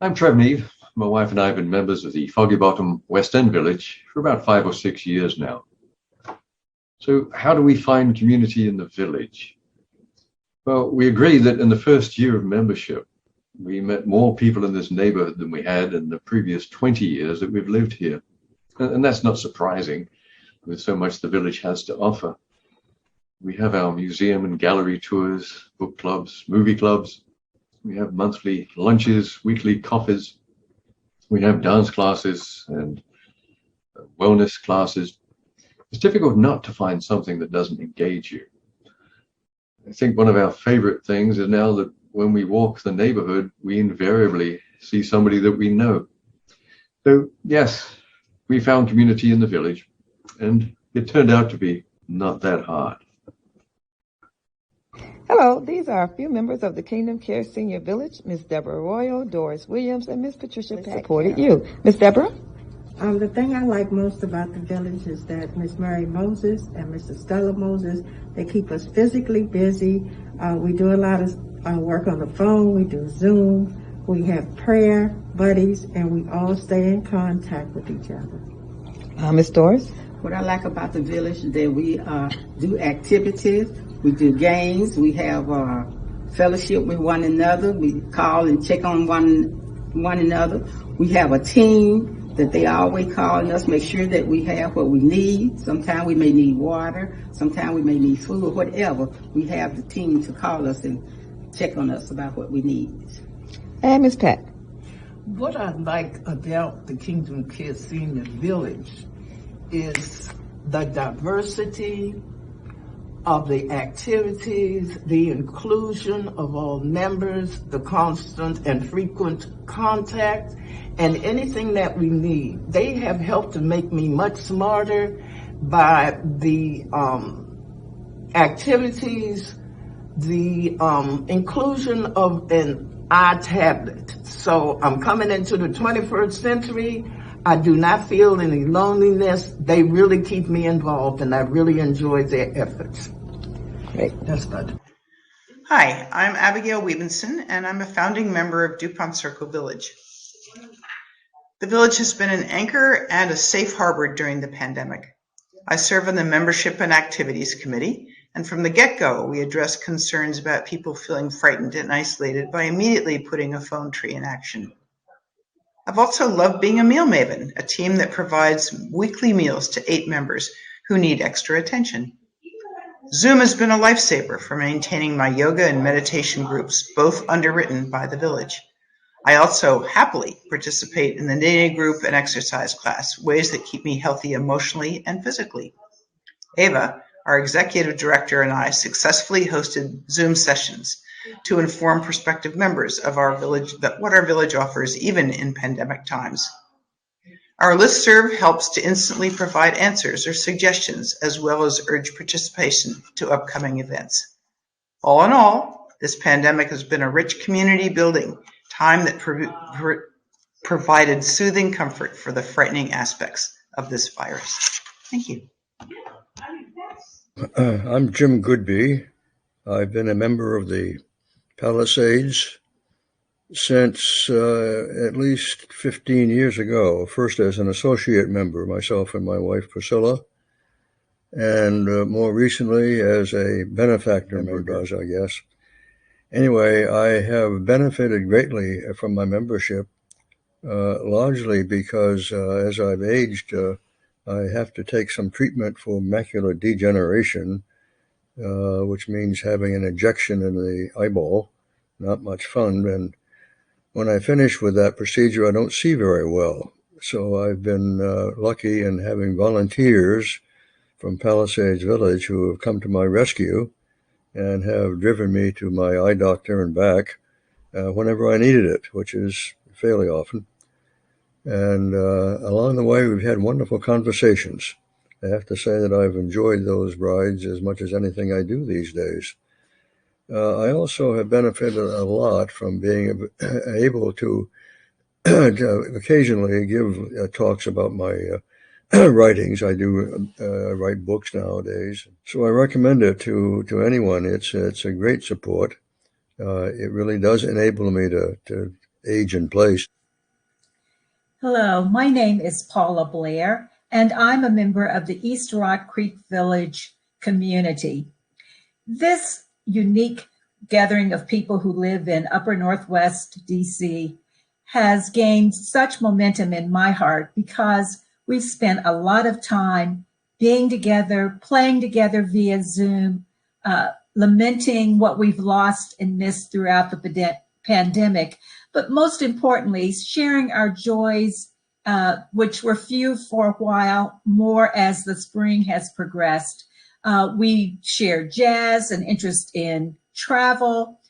I'm Trev Neve. My wife and I have been members of the Foggy Bottom West End Village for about 5 or 6 years now. So how do we find community in the village? Well, we agree that in the first year of membership, we met more people in this neighborhood than we had in the previous 20 years that we've lived here. And that's not surprising with so much the village has to offer. We have our museum and gallery tours, book clubs, movie clubs. We have monthly lunches, weekly coffees. We have dance classes and wellness classes. It's difficult not to find something that doesn't engage you. I think one of our favorite things is now that when we walk the neighborhood, we invariably see somebody that we know. So yes, we found community in the village, and it turned out to be not that hard. Hello, these are a few members of the Kingdom Care Senior Village. Miss Deborah Royal, Doris Williams, and Miss Patricia Pack supported you. Miss Deborah? The thing I like most about the village is that Miss Mary Moses and Mr. Stella Moses, they keep us physically busy. We do a lot of work on the phone. We do Zoom. We have prayer buddies, and we all stay in contact with each other. Miss Doris? What I like about the village is that we do activities, we do games, we have fellowship with one another, we call and check on one another. We have a team that they always calling us, make sure that we have what we need. Sometimes we may need water, sometimes we may need food, or whatever. We have the team to call us and check on us about what we need. And Miss Pat? What I like about the Kingdom Care Senior Village is the diversity of the activities, the inclusion of all members, the constant and frequent contact, and anything that we need. They have helped to make me much smarter by the activities, the inclusion of an iTablet. So I'm coming into the 21st century. I do not feel any loneliness. They really keep me involved, and I really enjoy their efforts. Great. That's good. Hi, I'm Abigail Webenson, and I'm a founding member of DuPont Circle Village. The village has been an anchor and a safe harbor during the pandemic. I serve on the Membership and Activities Committee, and from the get-go, we address concerns about people feeling frightened and isolated by immediately putting a phone tree in action. I've also loved being a meal maven, a team that provides weekly meals to 8 members who need extra attention. Zoom has been a lifesaver for maintaining my yoga and meditation groups, both underwritten by the village. I also happily participate in the knitting group and exercise class, ways that keep me healthy emotionally and physically. Ava, our executive director, and I successfully hosted Zoom sessions to inform prospective members of our village that what our village offers even in pandemic times. Our listserv helps to instantly provide answers or suggestions as well as urge participation to upcoming events. All in all, this pandemic has been a rich community building time that provided soothing comfort for the frightening aspects of this virus. Thank you. I'm Jim Goodby. I've been a member of the Palisades since at least 15 years ago, first as an associate member, myself and my wife Priscilla, and more recently as a benefactor member, I guess. Anyway, I have benefited greatly from my membership, largely because as I've aged, I have to take some treatment for macular degeneration, which means having an injection in the eyeball. Not much fun. And when I finish with that procedure, I don't see very well. So I've been lucky in having volunteers from Palisades Village who have come to my rescue and have driven me to my eye doctor and back whenever I needed it, which is fairly often. And along the way, we've had wonderful conversations. I have to say that I've enjoyed those rides as much as anything I do these days. I also have benefited a lot from being able to occasionally give talks about my writings. I do write books nowadays. So I recommend it to anyone. It's a great support. It really does enable me to age in place. Hello, my name is Paula Blair, and I'm a member of the East Rock Creek Village community. This unique gathering of people who live in Upper Northwest DC has gained such momentum in my heart because we've spent a lot of time being together, playing together via Zoom, lamenting what we've lost and missed throughout the pandemic, but most importantly, sharing our joys, which were few for a while, more as the spring has progressed. We share jazz and interest in travel,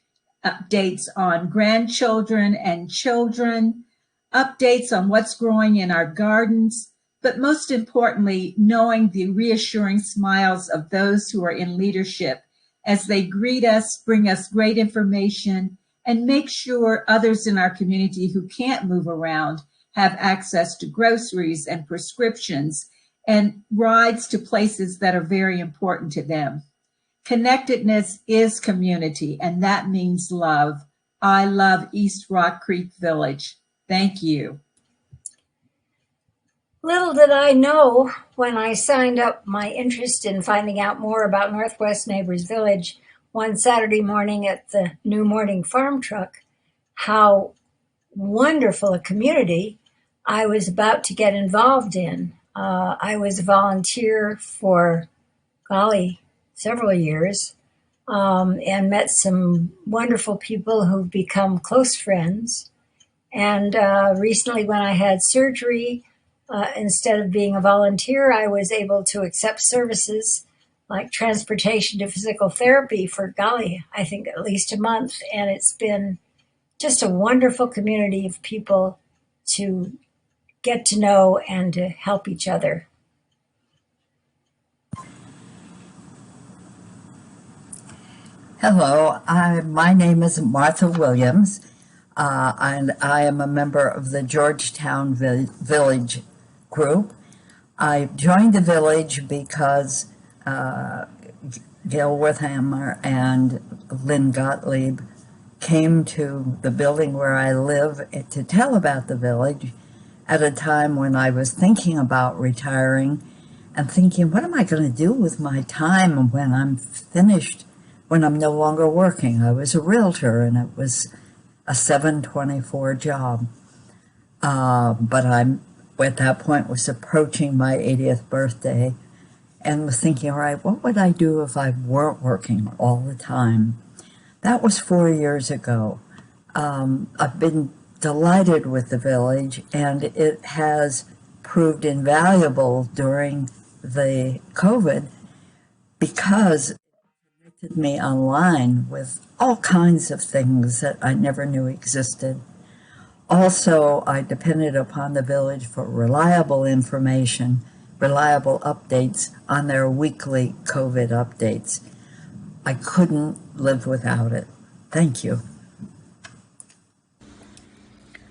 updates on grandchildren and children, updates on what's growing in our gardens, but most importantly, knowing the reassuring smiles of those who are in leadership as they greet us, bring us great information, and make sure others in our community who can't move around have access to groceries and prescriptions and rides to places that are very important to them. Connectedness is community, and that means love. I love East Rock Creek Village. Thank you. Little did I know when I signed up my interest in finding out more about Northwest Neighbors Village one Saturday morning at the New Morning Farm Truck, how wonderful a community I was about to get involved in. I was a volunteer for, several years, and met some wonderful people who've become close friends. And recently when I had surgery, instead of being a volunteer, I was able to accept services like transportation to physical therapy for, I think at least a month. And it's been just a wonderful community of people to get to know and to help each other. Hello, my name is Martha Williams, and I am a member of the Georgetown Village group. I joined the village because Gail Wertheimer and Lynn Gottlieb came to the building where I live to tell about the village at a time when I was thinking about retiring and thinking, what am I going to do with my time when I'm finished, when I'm no longer working? I was a realtor and it was a 7/24 job. But I'm at that point was approaching my 80th birthday and was thinking, all right, what would I do if I weren't working all the time? That was 4 years ago. I've been delighted with the village, and it has proved invaluable during the COVID because it connected me online with all kinds of things that I never knew existed. Also, I depended upon the village for reliable information, reliable updates on their weekly COVID updates. I couldn't live without it. Thank you.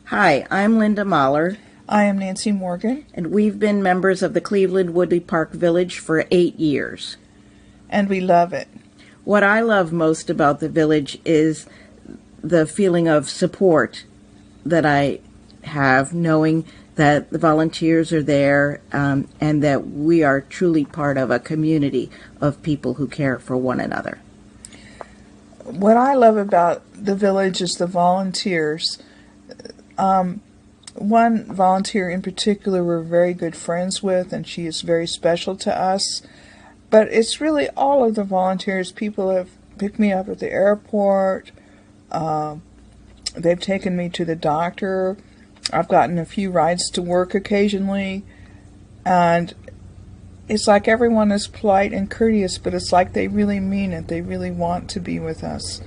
Hi, I'm Linda Mahler. I am Nancy Morgan. And we've been members of the Cleveland Woodley Park Village for 8 years. And we love it. What I love most about the village is the feeling of support that I have, knowing that the volunteers are there and that we are truly part of a community of people who care for one another. What I love about the village is the volunteers. One volunteer in particular we're very good friends with, and she is very special to us. But it's really all of the volunteers. People have picked me up at the airport. They've taken me to the doctor. I've gotten a few rides to work occasionally. And it's like everyone is polite and courteous, but it's like they really mean it. They really want to be with us.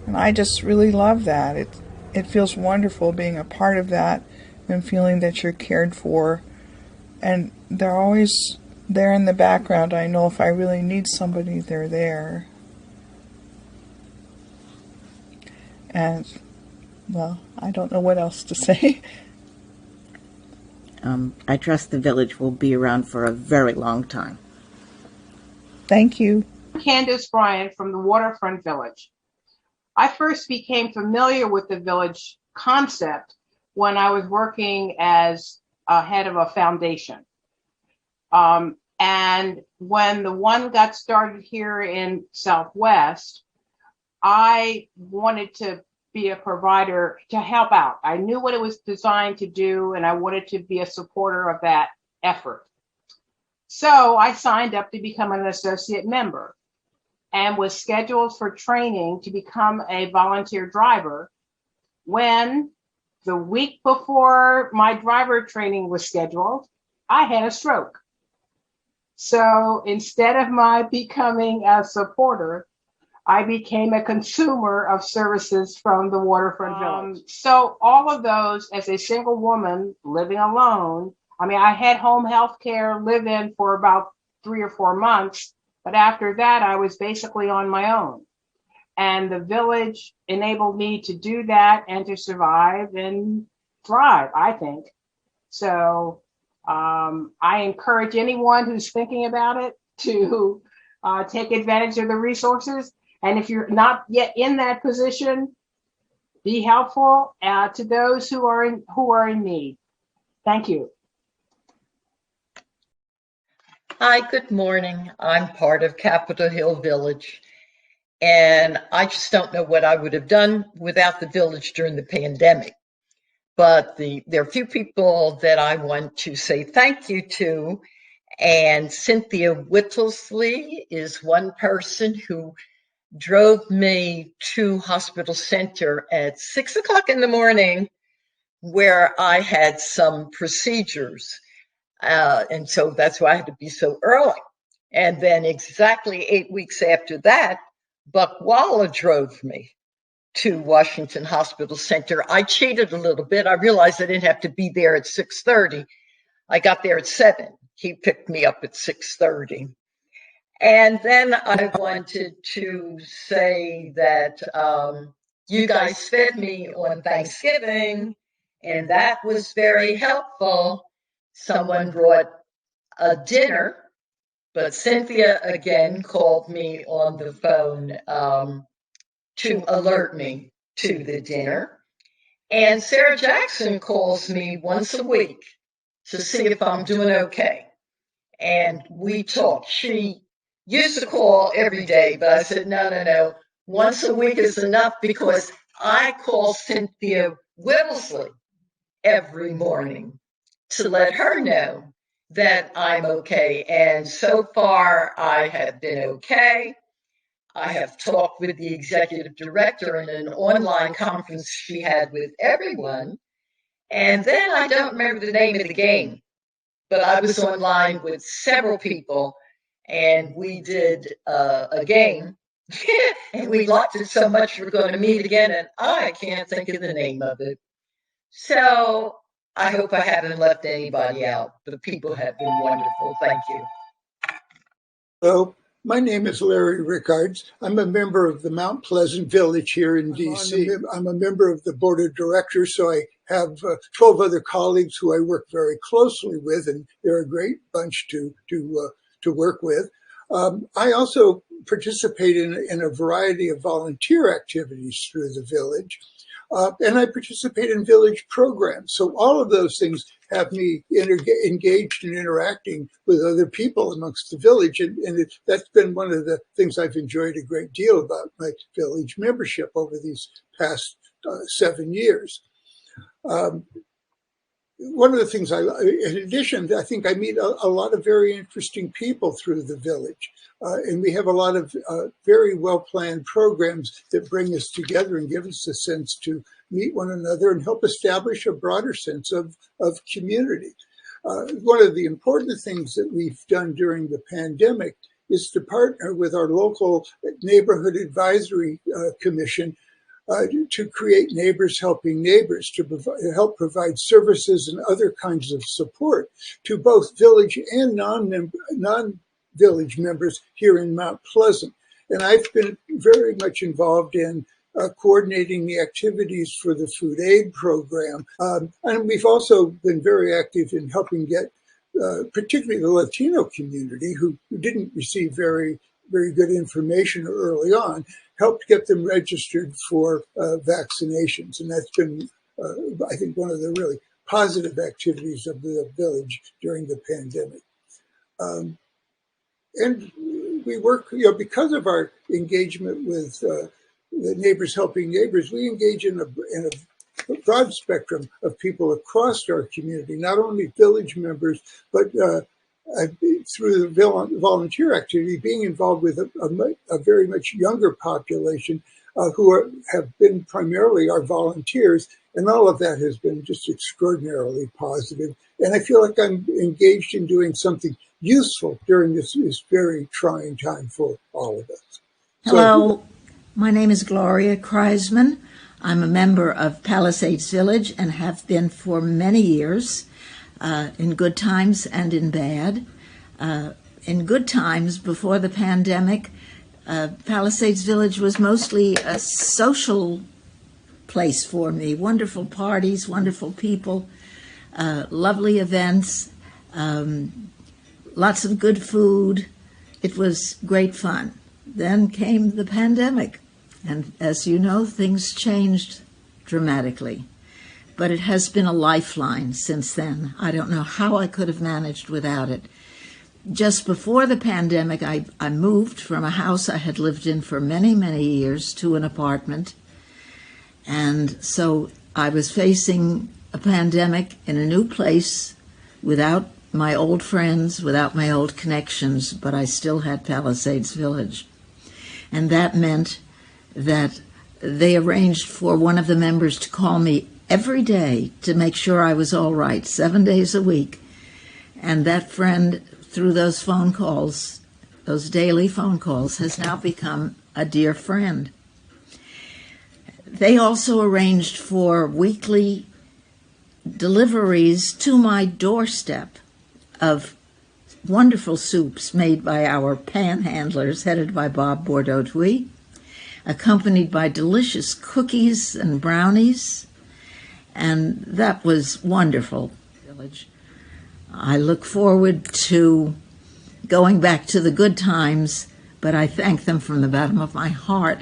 And I just really love that. It feels wonderful being a part of that and feeling that you're cared for. And they're always there in the background. I know if I really need somebody, they're there. And, well, I don't know what else to say. I trust the village will be around for a very long time. Thank you. Candice Bryant from the Waterfront Village. I first became familiar with the village concept when I was working as head of a foundation. And when the one got started here in Southwest, I wanted to be a provider to help out. I knew what it was designed to do, and I wanted to be a supporter of that effort. So I signed up to become an associate member and was scheduled for training to become a volunteer driver when the week before my driver training was scheduled, I had a stroke. So instead of my becoming a supporter, I became a consumer of services from the Waterfront Village. So all of those, as a single woman living alone, I mean, I had home health care live-in for about 3 or 4 months, but after that, I was basically on my own. And the village enabled me to do that and to survive and thrive, I think. So I encourage anyone who's thinking about it to take advantage of the resources. And if you're not yet in that position, be helpful to those who are in need. Thank you. Hi, good morning. I'm part of Capitol Hill Village, and I just don't know what I would have done without the village during the pandemic. But there are a few people that I want to say thank you to, and Cynthia Whittlesley is one person who drove me to Hospital Center at 6 o'clock in the morning where I had some procedures. And so that's why I had to be so early. And then exactly 8 weeks after that, Buck Waller drove me to Washington Hospital Center. I cheated a little bit. I realized I didn't have to be there at 6:30. I got there at 7. He picked me up at 6:30. And then I wanted to say that you guys fed me on Thanksgiving, and that was very helpful. Someone brought a dinner, but Cynthia again called me on the phone to alert me to the dinner. And Sarah Jackson calls me once a week to see if I'm doing okay. And we talk. She used to call every day, but I said, no. Once a week is enough because I call Cynthia Whittlesley every morning to let her know that I'm okay. And so far, I have been okay. I have talked with the executive director in an online conference she had with everyone. And then I don't remember the name of the game, but I was online with several people and we did a game and we liked it so much we're going to meet again and I can't think of the name of it. So I hope I haven't left anybody out. The people have been wonderful. Thank you. Hello, my name is Larry Rickards. I'm a member of the Mount Pleasant Village here in D.C. I'm a member of the board of directors, so I have 12 other colleagues who I work very closely with, and they're a great bunch to work with. I also participate in a variety of volunteer activities through the village. And I participate in village programs. So all of those things have me engaged and interacting with other people amongst the village. And that's been one of the things I've enjoyed a great deal about my village membership over these past 7 years. One of the things in addition, I think I meet a lot of very interesting people through the village. And we have a lot of very well-planned programs that bring us together and give us a sense to meet one another and help establish a broader sense of community. One of the important things that we've done during the pandemic is to partner with our local neighborhood advisory commission to create Neighbors Helping Neighbors, to help provide services and other kinds of support to both village and non-village members here in Mount Pleasant. And I've been very much involved in coordinating the activities for the food aid program. And we've also been very active in helping get particularly the Latino community who didn't receive very good information early on, helped get them registered for vaccinations. And that's been, I think, one of the really positive activities of the village during the pandemic. And we work, because of our engagement with the Neighbors Helping Neighbors, we engage in a broad spectrum of people across our community, not only village members, but through the volunteer activity, being involved with a very much younger population who have been primarily our volunteers. And all of that has been just extraordinarily positive. And I feel like I'm engaged in doing something useful during this very trying time for all of us. Hello, my name is Gloria Kreisman. I'm a member of Palisades Village and have been for many years, in good times and in bad. In good times, before the pandemic, Palisades Village was mostly a social place for me. Wonderful parties, wonderful people, lovely events, lots of good food. It was great fun. Then came the pandemic, and as you know, things changed dramatically. But it has been a lifeline since then. I don't know how I could have managed without it. Just before the pandemic, I moved from a house I had lived in for many, many years to an apartment. And so I was facing a pandemic in a new place without my old friends, without my old connections, but I still had Palisades Village. And that meant that they arranged for one of the members to call me every day to make sure I was all right, 7 days a week. And that friend, through those phone calls, those daily phone calls, has now become a dear friend. They also arranged for weekly deliveries to my doorstep of wonderful soups made by our panhandlers, headed by Bob Bordeaux-Thuy, accompanied by delicious cookies and brownies, and that was wonderful. I look forward to going back to the good times, but I thank them from the bottom of my heart